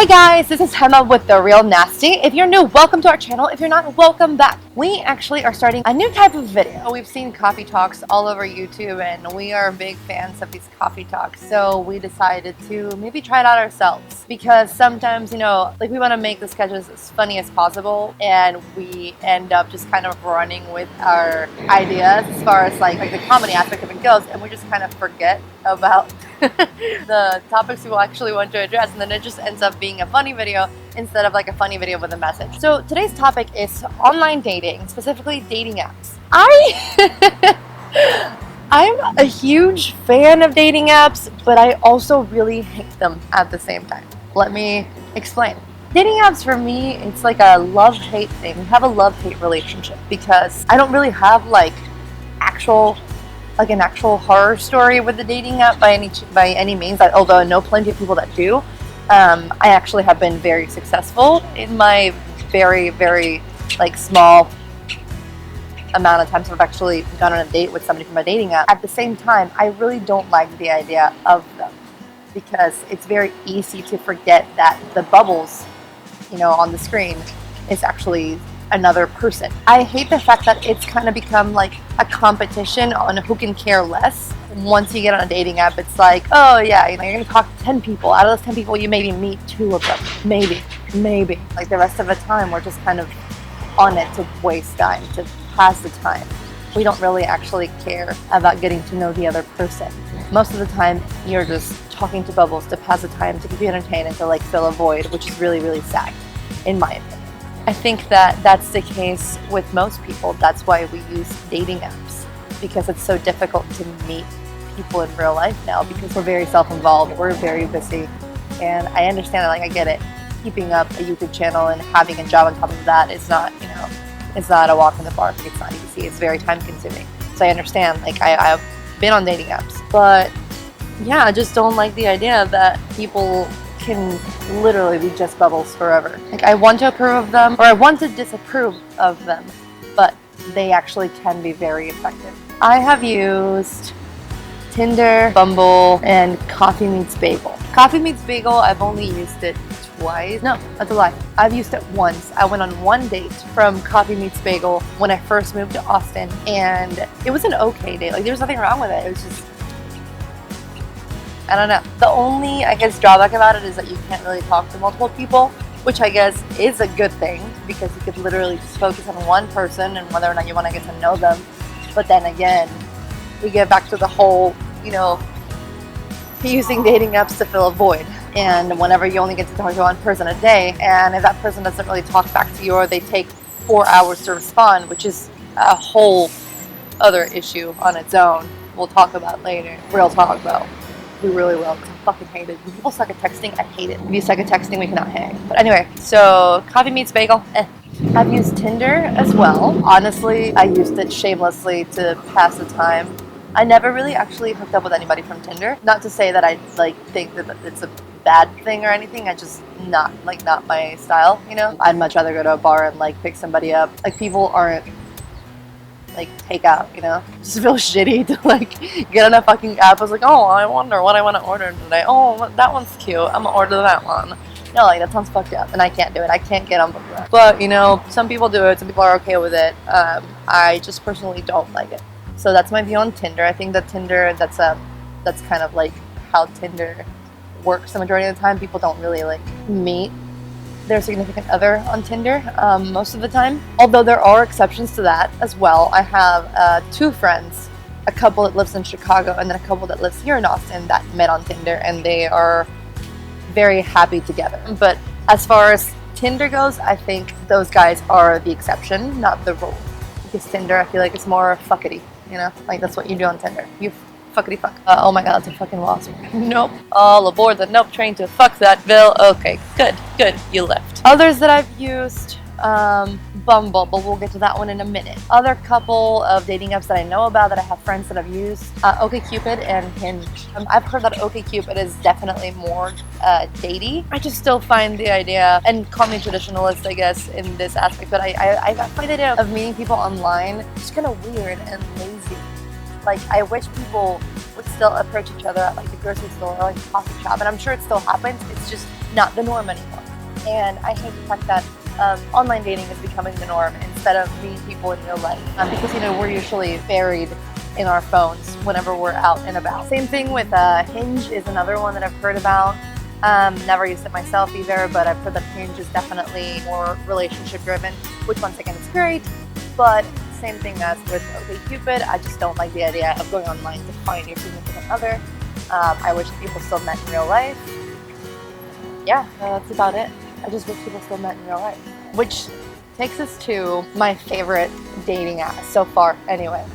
Hey guys, this is Gemma with The Real Nasty. If you're new, welcome to our channel. If you're not, welcome back. We actually are starting a new type of video. We've seen coffee talks all over YouTube and we are big fans of these coffee talks. So we decided to maybe try it out ourselves because sometimes, you know, like we want to make the sketches as funny as possible and we end up just kind of running with our ideas as far as like the comedy aspect of it goes, and we just kind of forget about the topics we actually want to address, and then it just ends up being a funny video instead of like a funny video with a message. So today's topic is online dating, specifically dating apps. I'm a huge fan of dating apps, but I also really hate them at the same time. Let me explain. Dating apps for me, it's like a love-hate thing. We have a love-hate relationship because I don't really have like an actual horror story with the dating app by any means, although I know plenty of people that do. I actually have been very successful in my very, very like small amount of times I've actually gone on a date with somebody from a dating app. At the same time, I really don't like the idea of them because it's very easy to forget that the bubbles, you know, on the screen is actually another person. I hate the fact that it's kind of become like a competition on who can care less. Once you get on a dating app, it's like, oh yeah, you know, you're gonna talk to 10 people. Out of those 10 people, you maybe meet 2 of them. Maybe. Like the rest of the time, we're just kind of on it to waste time, to pass the time. We don't really actually care about getting to know the other person. Most of the time, you're just talking to bubbles to pass the time, to keep you entertained, and to like fill a void, which is really, really sad, in my opinion. I think that that's the case with most people. That's why we use dating apps, because it's so difficult to meet people in real life now because we're very self-involved, we're very busy, and I understand that, like I get it. Keeping up a YouTube channel and having a job on top of that is not, you know, it's not a walk in the park. It's not easy. It's very time consuming. So I understand, like I've been on dating apps, but yeah, I just don't like the idea that people can literally be just bubbles forever. Like I want to approve of them or I want to disapprove of them, but they actually can be very effective. I have used Tinder, Bumble, and Coffee Meets Bagel. Coffee Meets Bagel, I've only used it twice. No, that's a lie. I've used it once. I went on one date from Coffee Meets Bagel when I first moved to Austin, and it was an okay date. Like there was nothing wrong with it. It was just, I don't know. The only, I guess, drawback about it is that you can't really talk to multiple people, which I guess is a good thing because you could literally just focus on one person and whether or not you want to get to know them. But then again, we get back to the whole, you know, using dating apps to fill a void. And whenever you only get to talk to one person a day, and if that person doesn't really talk back to you or they take 4 hours to respond, which is a whole other issue on its own, we'll talk about later. Real talk though. We really will, because I fucking hate it. When people suck at texting, I hate it. If you suck at texting, we cannot hang. But anyway, so Coffee Meets Bagel, I've used Tinder as well. Honestly, I used it shamelessly to pass the time. I never really actually hooked up with anybody from Tinder. Not to say that I like think that it's a bad thing or anything. I just not my style, you know? I'd much rather go to a bar and like pick somebody up. Like people aren't like takeout, you know? It just feels shitty to like get on a fucking app. I was like, oh, I wonder what I want to order today. Oh, that one's cute. I'm gonna order that one. No, like that sounds fucked up, and I can't do it. I can't get on board with that. But you know, some people do it. Some people are okay with it. I just personally don't like it. So that's my view on Tinder. I think that Tinder, that's kind of like how Tinder works the majority of the time. People don't really like meet their significant other on Tinder most of the time. Although there are exceptions to that as well. I have 2 friends, a couple that lives in Chicago and then a couple that lives here in Austin that met on Tinder, and they are very happy together. But as far as Tinder goes, I think those guys are the exception, not the rule. Because Tinder, I feel like it's more fuckity, you know? Like that's what you do on Tinder. You fuckity fuck. Oh my god, it's a fucking wasp. Nope. All aboard the nope train to fuck that bill. Okay, good, you left. Others that I've used, Bumble, but we'll get to that one in a minute. Other couple of dating apps that I know about that I have friends that have used, OkCupid and Hinge. I've heard that OkCupid is definitely more datey. I just still find the idea, and call me traditionalist, I guess, in this aspect, but I find the idea of meeting people online just kind of weird and lazy. Like, I wish people would still approach each other at like the grocery store or like the coffee shop, and I'm sure it still happens. It's just not the norm anymore. And I hate the fact that online dating is becoming the norm instead of meeting people in real life. Because, you know, we're usually buried in our phones whenever we're out and about. Same thing with Hinge is another one that I've heard about. Never used it myself either, but I've heard that Hinge is definitely more relationship driven, which once again is great, but same thing as with OkCupid, I just don't like the idea of going online to find your significant other. I wish people still met in real life. Yeah, that's about it. I just wish people still met in real life. Which takes us to my favorite dating app so far anyway.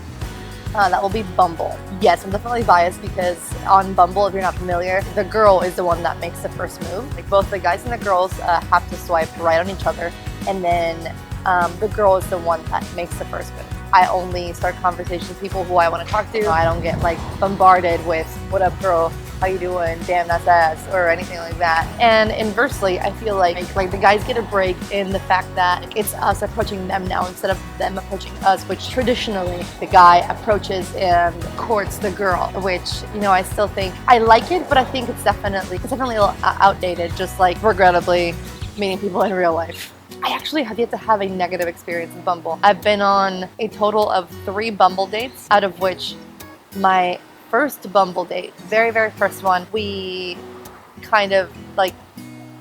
That will be Bumble. Yes, I'm definitely biased because on Bumble, if you're not familiar, the girl is the one that makes the first move. Like both the guys and the girls have to swipe right on each other, and then the girl is the one that makes the first move. I only start conversations with people who I want to talk to. I don't get like bombarded with "What up, girl? How you doing? Damn, that's ass," or anything like that. And inversely, I feel like the guys get a break in the fact that it's us approaching them now instead of them approaching us, which traditionally the guy approaches and courts the girl, which, you know, I still think I like it, but I think it's definitely a little outdated, just like regrettably meeting people in real life. I actually have yet to have a negative experience with Bumble. I've been on a total of 3 Bumble dates, out of which my first Bumble date, very first one, we kind of like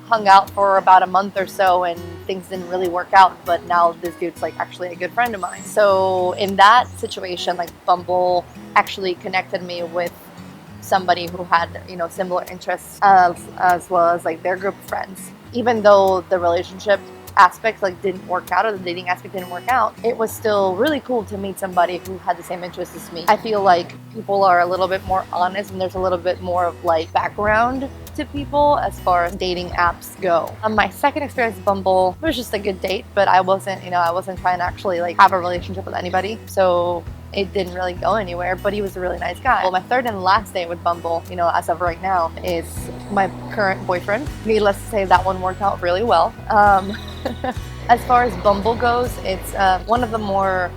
hung out for about a month or so and things didn't really work out, but now this dude's like actually a good friend of mine. So in that situation, like Bumble actually connected me with somebody who had, you know, similar interests as well as like their group of friends. Even though the relationship aspect like didn't work out, or the dating aspect didn't work out, it was still really cool to meet somebody who had the same interests as me. I feel like people are a little bit more honest and there's a little bit more of like background to people as far as dating apps go. My second experience with Bumble was just a good date, but I wasn't trying to actually like have a relationship with anybody, so it didn't really go anywhere, but he was a really nice guy. Well, my third and last date with Bumble, you know, as of right now, is my current boyfriend. Needless to say, that one worked out really well. As far as Bumble goes, it's one of the more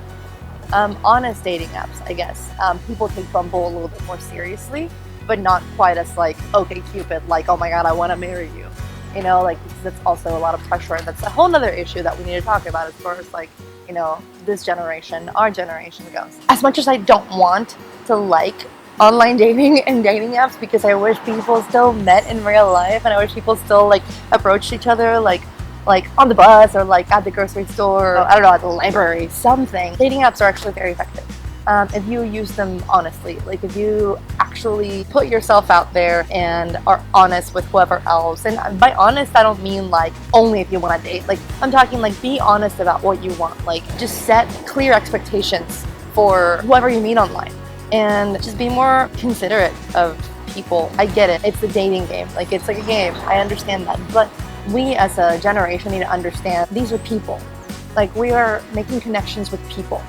honest dating apps, I guess. People take Bumble a little bit more seriously, but not quite as like OkCupid, like, oh my god, I want to marry you. You know, like, that's also a lot of pressure, and that's a whole nother issue that we need to talk about as far as like, you know, this generation, our generation goes. As much as I don't want to like online dating and dating apps, because I wish people still met in real life, and I wish people still like approached each other like on the bus or like at the grocery store, or, I don't know, at the library, something. Dating apps are actually very effective if you use them honestly. Like if you actually put yourself out there and are honest with whoever else. And by honest, I don't mean like only if you want to date. Like I'm talking like be honest about what you want. Like just set clear expectations for whoever you meet online, and just be more considerate of people. I get it. It's a dating game. Like it's like a game. I understand that. But we as a generation need to understand these are people. Like we are making connections with people.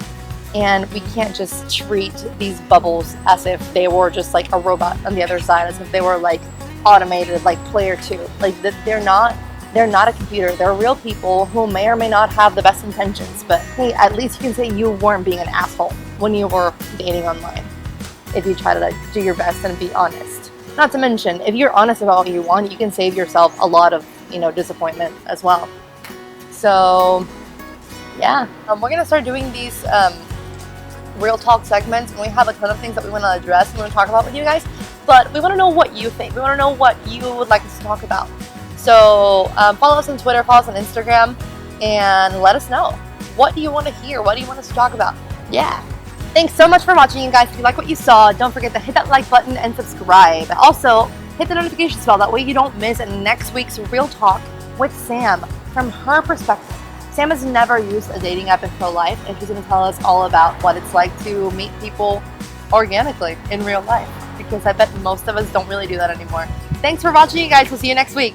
And we can't just treat these bubbles as if they were just like a robot on the other side, as if they were like automated, like player 2. Like they're not a computer. They're real people who may or may not have the best intentions, but hey, at least you can say you weren't being an asshole when you were dating online, if you try to like do your best and be honest. Not to mention, if you're honest about what you want, you can save yourself a lot of, you know, disappointment as well. So yeah, we're gonna start doing these real talk segments, and we have a ton of things that we want to address and we want to talk about with you guys, but we want to know what you think. We want to know what you would like us to talk about. So follow us on Twitter, follow us on Instagram, and let us know. What do you want to hear? What do you want us to talk about? Yeah. Thanks so much for watching, you guys. If you like what you saw, don't forget to hit that like button and subscribe. Also, hit the notification bell. That way you don't miss next week's Real Talk with Sam from her perspective. Sam has never used a dating app in her life, and she's going to tell us all about what it's like to meet people organically in real life, because I bet most of us don't really do that anymore. Thanks for watching, you guys. We'll see you next week.